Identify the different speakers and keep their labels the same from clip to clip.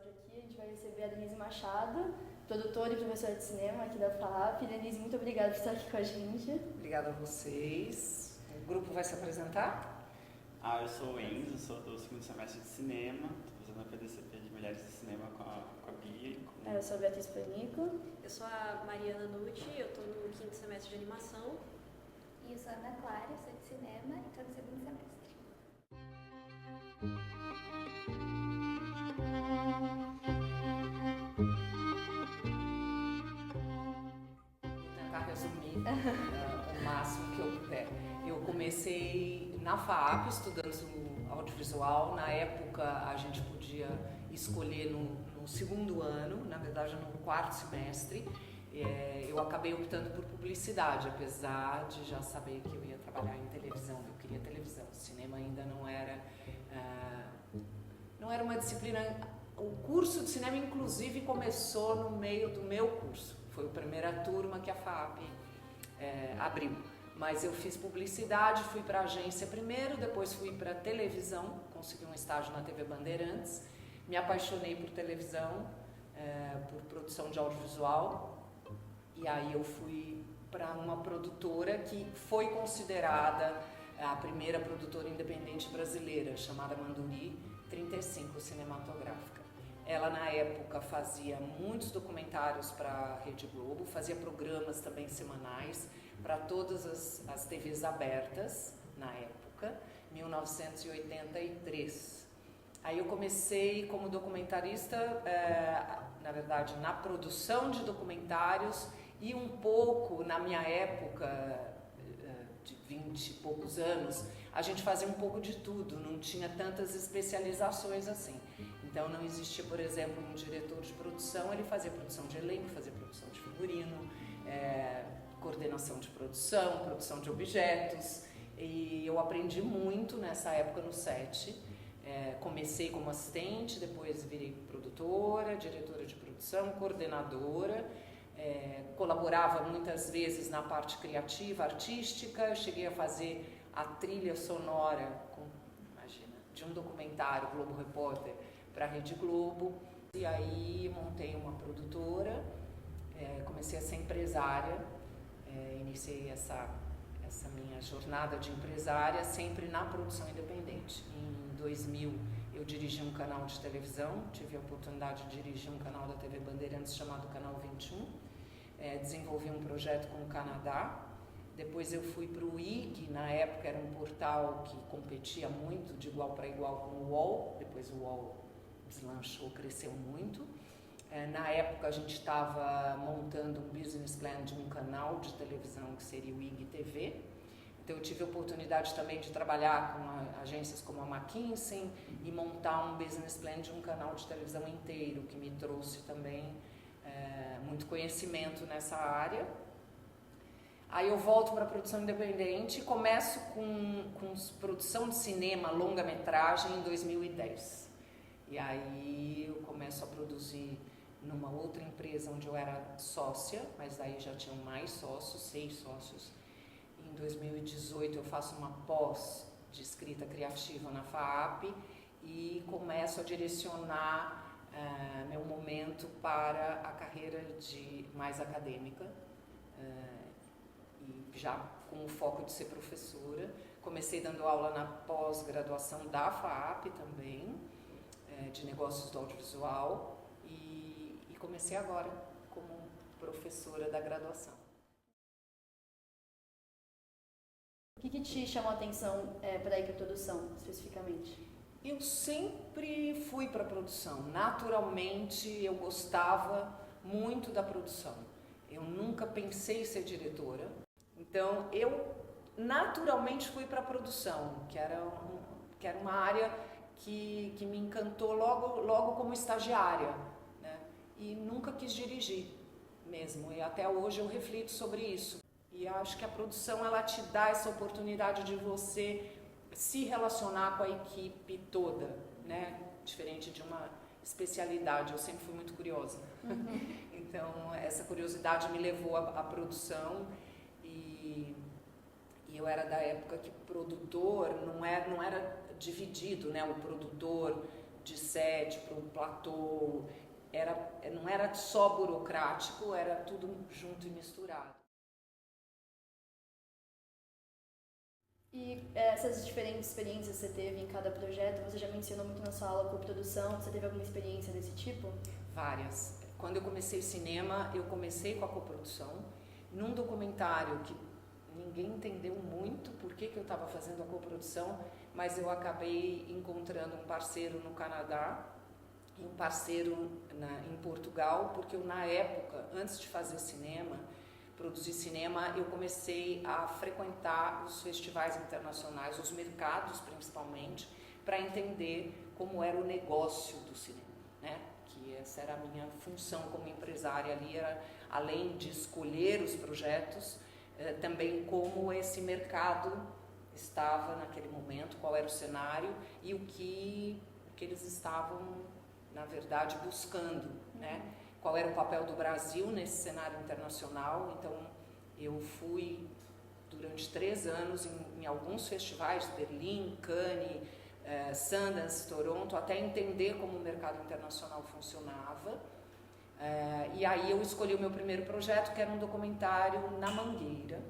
Speaker 1: episódio aqui, a gente vai receber a Denise Machado, produtora e professora de cinema aqui da FAAP. Denise, muito obrigada por estar aqui com a gente.
Speaker 2: Obrigada a vocês. O grupo vai se apresentar?
Speaker 3: Eu sou o Enzo, sou do segundo semestre de cinema, estou fazendo a PDCP de Mulheres de Cinema com a Bia e com...
Speaker 1: Eu sou a Beatriz Panico.
Speaker 4: Eu sou a Mariana Nucci, eu estou no quinto semestre de animação.
Speaker 5: E eu sou a Ana Clara, eu sou de cinema e estou no segundo semestre.
Speaker 2: Vou tentar resumir o máximo que eu puder. Eu comecei na FAAP estudando audiovisual. Na época a gente podia escolher no segundo ano, na verdade no quarto semestre. Eu acabei optando por publicidade, apesar de já saber que eu ia trabalhar em televisão. Eu queria televisão. O cinema ainda não era uma disciplina. O curso de cinema, inclusive, começou no meio do meu curso. Foi a primeira turma que a FAAP abriu. Mas eu fiz publicidade, fui para a agência primeiro, depois fui para televisão, consegui um estágio na TV Bandeirantes. Me apaixonei por televisão, por produção de audiovisual. E aí eu fui para uma produtora que foi considerada a primeira produtora independente brasileira, chamada Manduri 35 Cinematográfica. Ela, na época, fazia muitos documentários para a Rede Globo, fazia programas também semanais para todas as TVs abertas, na época, 1983. Aí eu comecei como documentarista, na verdade, na produção de documentários e um pouco, na minha época, de 20 e poucos anos, a gente fazia um pouco de tudo, não tinha tantas especializações assim. Então não existia, por exemplo, um diretor de produção, ele fazia produção de elenco, fazia produção de figurino, coordenação de produção de objetos, e eu aprendi muito nessa época no set. Comecei como assistente, depois virei produtora, diretora de produção, coordenadora, colaborava muitas vezes na parte criativa, artística. Cheguei a fazer a trilha sonora, de um documentário, Globo Repórter, para a Rede Globo. E aí montei uma produtora, comecei a ser empresária, iniciei essa minha jornada de empresária sempre na produção independente. Em 2000 eu dirigi um canal de televisão, tive a oportunidade de dirigir um canal da TV Bandeirantes chamado Canal 21, desenvolvi um projeto com o Canadá. Depois eu fui para o IG, na época era um portal que competia muito de igual para igual com o UOL, depois o UOL deslanchou, cresceu muito. Na época a gente estava montando um business plan de um canal de televisão que seria o IG TV. Então eu tive a oportunidade também de trabalhar com agências como a McKinsey e montar um business plan de um canal de televisão inteiro, que me trouxe também muito conhecimento nessa área. Aí eu volto para a produção independente e começo com produção de cinema, longa-metragem, em 2010. E aí eu começo a produzir numa outra empresa onde eu era sócia, mas daí já tinham mais sócios, 6 sócios. Em 2018 eu faço uma pós de escrita criativa na FAAP e começo a direcionar meu momento para a carreira mais acadêmica, e já com o foco de ser professora. Comecei dando aula na pós-graduação da FAAP também, de negócios do audiovisual, e comecei agora como professora da graduação.
Speaker 1: O que te chamou a atenção para ir para a produção, especificamente?
Speaker 2: Eu sempre fui para a produção. Naturalmente, eu gostava muito da produção. Eu nunca pensei em ser diretora. Então, eu naturalmente fui para a produção, que era uma área que me encantou logo como estagiária, né? E nunca quis dirigir mesmo. E até hoje eu reflito sobre isso. E acho que a produção, ela te dá essa oportunidade de você se relacionar com a equipe toda, né? Diferente de uma especialidade. Eu sempre fui muito curiosa. Então, essa curiosidade me levou à produção. E eu era da época que produtor não era dividido, né? O produtor de set para um platô, não era só burocrático, era tudo junto e misturado.
Speaker 1: E essas diferentes experiências que você teve em cada projeto, você já mencionou muito na sua aula coprodução, você teve alguma experiência desse tipo?
Speaker 2: Várias. Quando eu comecei cinema, eu comecei com a coprodução, num documentário que ninguém entendeu muito por que eu estava fazendo a coprodução, mas eu acabei encontrando um parceiro no Canadá e um parceiro em Portugal, porque eu, na época, antes de fazer cinema, produzir cinema, eu comecei a frequentar os festivais internacionais, os mercados principalmente, para entender como era o negócio do cinema, né? Que essa era a minha função como empresária ali, era, além de escolher os projetos, também como esse mercado estava naquele momento, qual era o cenário e o que eles estavam, na verdade, buscando, né? Qual era o papel do Brasil nesse cenário internacional. Então, eu fui durante 3 anos em alguns festivais, Berlim, Cannes, Sundance, Toronto, até entender como o mercado internacional funcionava. E aí eu escolhi o meu primeiro projeto, que era um documentário na Mangueira.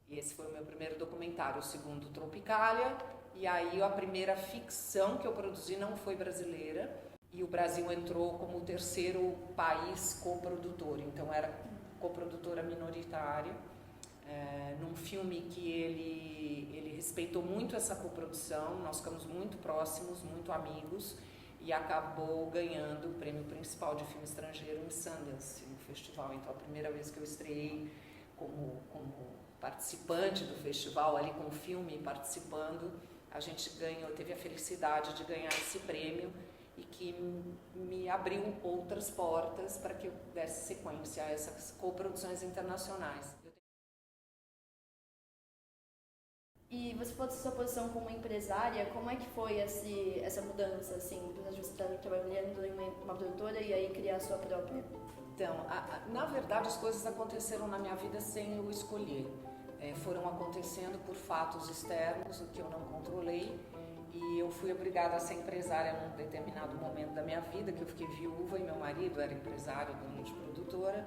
Speaker 2: E esse foi o meu primeiro documentário, o segundo Tropicália. E aí a primeira ficção que eu produzi não foi brasileira. E o Brasil entrou como o terceiro país coprodutor, então era coprodutora minoritária, num filme que ele respeitou muito essa coprodução, nós ficamos muito próximos, muito amigos, e acabou ganhando o prêmio principal de filme estrangeiro em Sundance, no festival. Então a primeira vez que eu estreiei como participante do festival, ali com o filme participando, a gente teve a felicidade de ganhar esse prêmio, e que me abriu outras portas para que eu desse sequência a essas coproduções internacionais.
Speaker 1: E você falou da sua posição como empresária, como é que foi essa mudança, assim, de você estar trabalhando em uma produtora e aí criar a sua própria?
Speaker 2: Então, na verdade, as coisas aconteceram na minha vida sem eu escolher. Foram acontecendo por fatos externos, o que eu não controlei. E eu fui obrigada a ser empresária num determinado momento da minha vida, que eu fiquei viúva e meu marido era empresário, dono de produtora.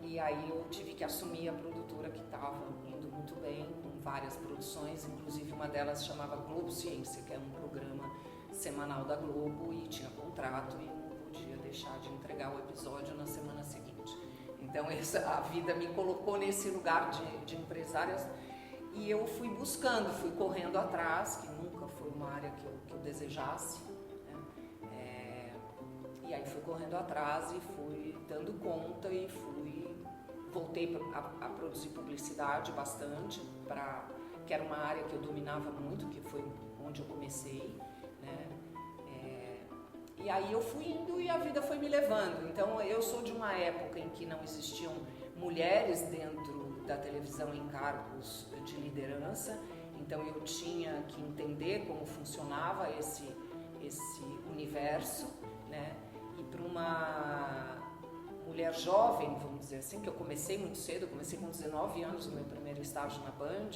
Speaker 2: E aí eu tive que assumir a produtora que estava indo muito bem, com várias produções, inclusive uma delas chamava Globo Ciência, que é um programa semanal da Globo e tinha contrato e não podia deixar de entregar o episódio na semana seguinte. Então a vida me colocou nesse lugar de empresária. E eu fui buscando, fui correndo atrás, que nunca foi uma área que eu desejasse, né? E aí fui correndo atrás e fui dando conta e voltei a produzir publicidade bastante, que era uma área que eu dominava muito, que foi onde eu comecei, né? E aí eu fui indo e a vida foi me levando. Então eu sou de uma época em que não existiam mulheres dentro da televisão em cargos de liderança, então eu tinha que entender como funcionava esse universo, né? E para uma mulher jovem, vamos dizer assim, que eu comecei muito cedo, eu comecei com 19 anos o meu primeiro estágio na Band,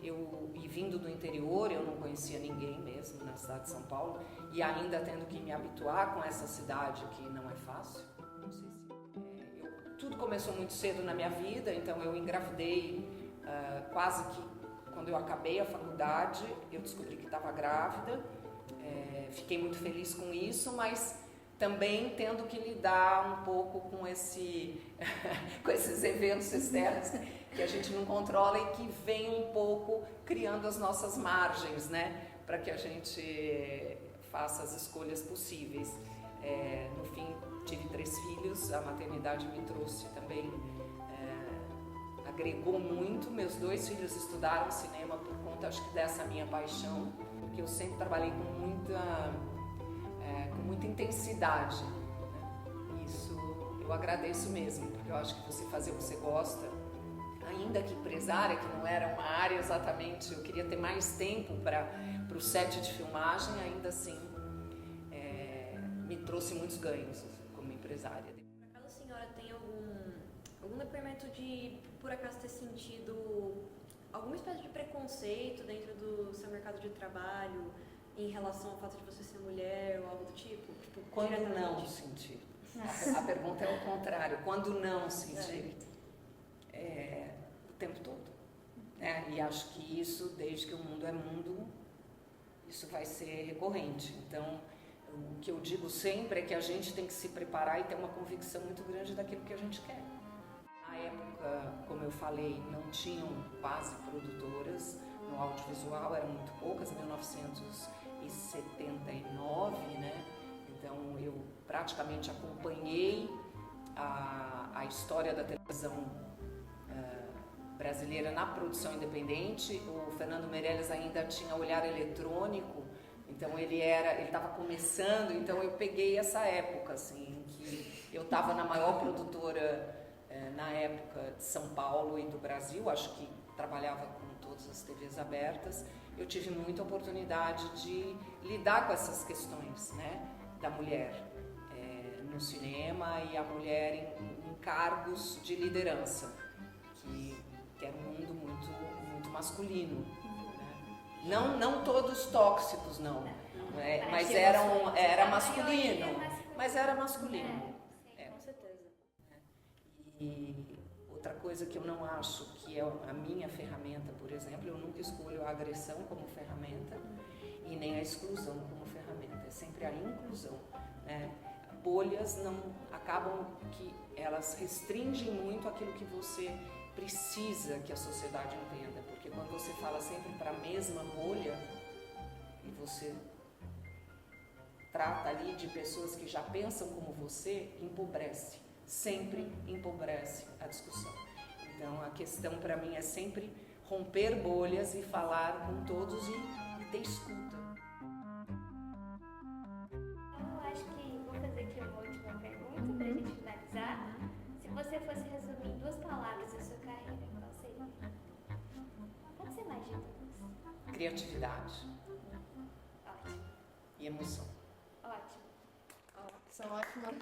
Speaker 2: e vindo do interior, eu não conhecia ninguém mesmo na cidade de São Paulo, e ainda tendo que me habituar com essa cidade que não é fácil. Não sei se tudo começou muito cedo na minha vida, então eu engravidei quase que quando eu acabei a faculdade, eu descobri que estava grávida, fiquei muito feliz com isso, mas também tendo que lidar um pouco com com esses eventos externos que a gente não controla e que vem um pouco criando as nossas margens, né, para que a gente faça as escolhas possíveis. No fim, tive 3 filhos, a maternidade me trouxe também, agregou muito. Meus 2 filhos estudaram cinema por conta, acho que dessa minha paixão, porque eu sempre trabalhei com muita intensidade, né? Isso eu agradeço mesmo, porque eu acho que você fazer o que você gosta, ainda que empresária, que não era uma área exatamente, eu queria ter mais tempo para o set de filmagem, ainda assim me trouxe muitos ganhos como empresária.
Speaker 4: Por acaso a senhora tem algum depoimento de, por acaso, ter sentido alguma espécie de preconceito dentro do seu mercado de trabalho, em relação ao fato de você ser mulher ou algo do tipo? Tipo,
Speaker 2: Quando não
Speaker 4: diretamente?
Speaker 2: sentir. A pergunta é o contrário. Quando não sentir? O tempo todo. Né? E acho que isso, desde que o mundo é mundo, isso vai ser recorrente. Então, o que eu digo sempre é que a gente tem que se preparar e ter uma convicção muito grande daquilo que a gente quer. Na época, como eu falei, não tinham quase produtoras no audiovisual, eram muito poucas, 1979, né? Então eu praticamente acompanhei a história da televisão brasileira na produção independente. O Fernando Meirelles ainda tinha olhar eletrônico, então ele estava começando, então eu peguei essa época, assim, que eu estava na maior produtora na época de São Paulo e do Brasil, acho que trabalhava com todas as TVs abertas. Eu tive muita oportunidade de lidar com essas questões, né, da mulher no cinema e a mulher em cargos de liderança, que era um mundo muito masculino, né? Não todos tóxicos, não, mas era masculino, mas era masculino.
Speaker 1: Com certeza.
Speaker 2: E outra coisa que eu não acho que é a minha ferramenta, por exemplo, eu nunca escolho a agressão como ferramenta e nem a exclusão como ferramenta, é sempre a inclusão, né? Bolhas não acabam que elas restringem muito aquilo que você precisa que a sociedade entenda, porque quando você fala sempre para a mesma bolha e você trata ali de pessoas que já pensam como você, empobrece, sempre empobrece a discussão. Então a questão para mim é sempre romper bolhas e falar com todos e ter escuta.
Speaker 5: Eu acho que vou fazer aqui uma última pergunta pra gente finalizar. Se você fosse resumir em 2 palavras a sua carreira, qual seria? Pode ser mais de 2.
Speaker 2: Criatividade
Speaker 5: Ótimo.
Speaker 2: e emoção.
Speaker 5: Ótimo.
Speaker 1: São ótimas.